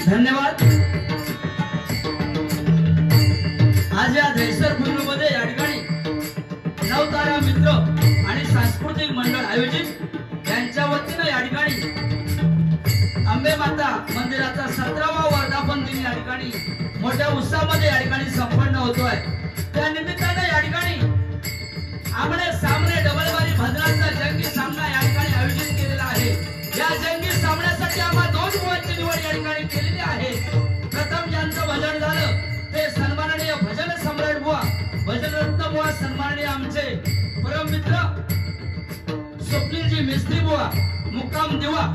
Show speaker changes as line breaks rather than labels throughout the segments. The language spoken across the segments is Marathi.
धन्यवाद। आज या दहिसर पूर्णमध्ये या ठिकाणी नवतारा मित्र आणि सांस्कृतिक मंडळ आयोजित यांच्या वतीने या ठिकाणी अंबे माता मंदिराचा 17वा वर्धापन दिन या ठिकाणी मोठ्या उत्साहामध्ये या ठिकाणी संपन्न होतोय। त्या निमित्ताने या ठिकाणी आमने सामने डबलबारी भद्राचा जंगी सामना या ठिकाणी आयोजित केलेला आहे। या जंगी सामन्यासाठी आम्हा दोन मुलांची निवड या ठिकाणी केलेली आहे। प्रथम ज्यांचं भजन झालं ते सन्माननीय भजन सम्राट बुवा, भजन रत्न बुवा, सन्माननीय आमचे परम मित्र स्वप्नीलजी मिस्त्री बुवा, मुक्काम दिवा।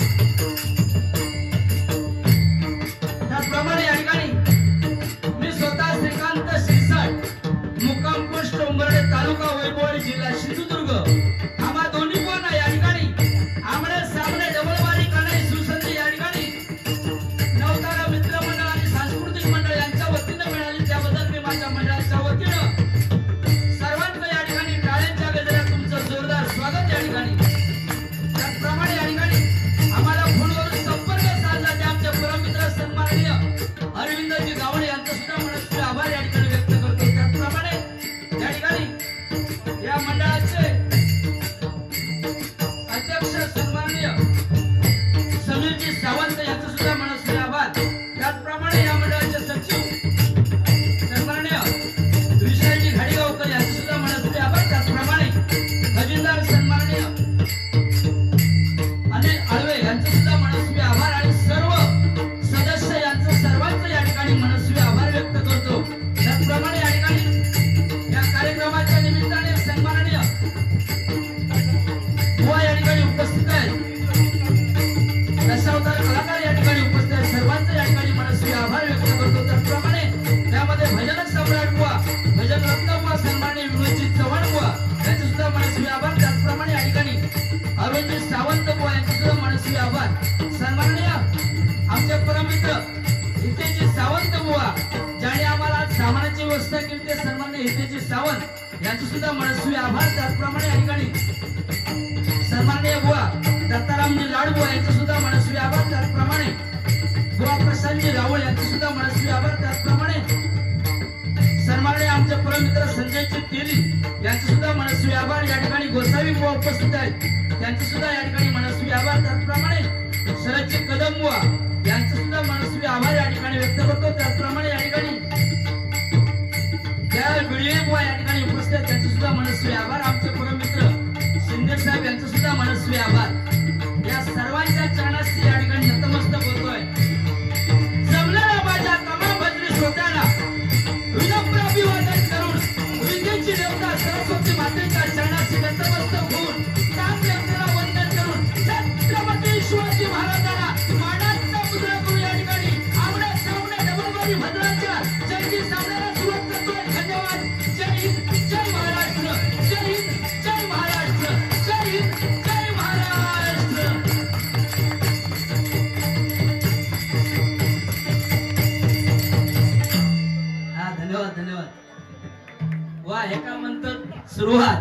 त्याचप्रमाणे या ठिकाणी मी स्वतः श्रीकांत शिरसाट, मुक्काम पोस्ट उंबरडे, तालुका वैभववाडी, जिल्हा सिंधुदुर्ग, आम्हा दोन्ही पण या ठिकाणी आमने सामने डबलबारी करण्याची सुसंधी या ठिकाणी नवतारा मित्र मंडळ आणि सांस्कृतिक मंडळ यांच्या वतीने मिळाली। त्याबद्दल मी माझ्या मंडळाच्या वतीने सर्वांचं या ठिकाणी टाळ्यांच्या गजरात तुमचं जोरदार स्वागत या ठिकाणी। त्याचप्रमाणे या ठिकाणी आम्हाला फोनवरून संपर्क साधला ते आमचे परममित्र सन्माननीय अरविंदजी गावडे यांचा सुद्धा मनस्वी आभार या ठिकाणी व्यक्त करतो। त्याचप्रमाणे या ठिकाणी या मंडळाचे अध्यक्ष सन्माननीय समीरजी सावंत यांचा सुद्धा मनस्वी आभार। त्याचप्रमाणे या मंडळाचे सचिव सन्माननीय विशालजी घाडीगावकर यांचा सुद्धा मनस्वी आभार। त्याचप्रमाणे खजिनदार सन्माननीय अनिल आळवे यांचा सुद्धा मनस्वी आभार आणि सर्व सदस्य यांचं सर्वांचं या ठिकाणी मनस्वी आभार व्यक्त करतो। त्याचप्रमाणे या ठिकाणी या कार्यक्रमाच्या निमित्ताने सन्माननीय बुवा या ठिकाणी उपस्थित आहेत, दशावतार कलाकार या ठिकाणी उपस्थित आहेत, सर्वांचं या ठिकाणी मनस्वी आभार व्यक्त करतो। त्याचप्रमाणे त्यामध्ये भजन सम्राट बुवा, भजन रत्न बुवा, सन्माननीय विनोदजी चव्हाण बुवा यांचे सुद्धा मनस्वी आभार। त्याचप्रमाणे या ठिकाणी अरविंदजी सावंत बुवा यांचे सुद्धा मनस्वी आभार। सन्माननीय आमचे परममित्र हितेजी सावंत बुवा ज्याने आम्हाला आज सामानाची व्यवस्था केली ते सन्माननीय हितेजी सावंत यांचे सुद्धा मनस्वी आभार। त्याचप्रमाणे या ठिकाणी सन्माननीय बुवा दत्तारामजी लाडबुवा यांचे सुद्धा मनस्वी आभार। त्याचप्रमाणे बुवा प्रशांतजी रावळ यांचे सुद्धा मनस्वी आभार। त्याचप्रमाणे सन्माननीय आमचे परममित्र संजयजी तेली यांचे सुद्धा मनस्वी आभार। या ठिकाणी गोसावी बुवा उपस्थित आहेत, त्यांचे सुद्धा या ठिकाणी मनस्वी आभार। त्याचप्रमाणे शरदजी कदम बुवा यांचे सुद्धा मनस्वी आभार या ठिकाणी व्यक्त करतो। त्याचप्रमाणे या ठिकाणी त्या बिडवे बुवा या ठिकाणी उपस्थित आहेत, त्यांचे सुद्धा मनस्वी आभार। आमचे परममित्र शिंदे साहेब यांचे सुद्धा मनस्वी आभार। या सर्वांच्या चरणाशी या ठिकाणी नतमस्तक होतोय। जमलेला माझ्या तमाम भजनी श्रोत्यांना विनम्र अभिवादन करून विद्येची देवता सरस्वती मातेच्या चरणाशी नतमस्तक होऊन सामयंत्राला वंदन करून छत्रपती शिवाजी महाराजांना मानाचा मुद्रा करून या ठिकाणी आमने सामने डबलबारी भद्राच्या जंगी सामन्याला सुरुवात करतोय। धन्यवाद। जय हिंद, जय महाराष्ट्र, जय हिंद, जय महाराष्ट्र, जय हिंद, जय महाराष्ट्र। धन्यवाद धन्यवाद। वा एका म्हणतात सुरुवात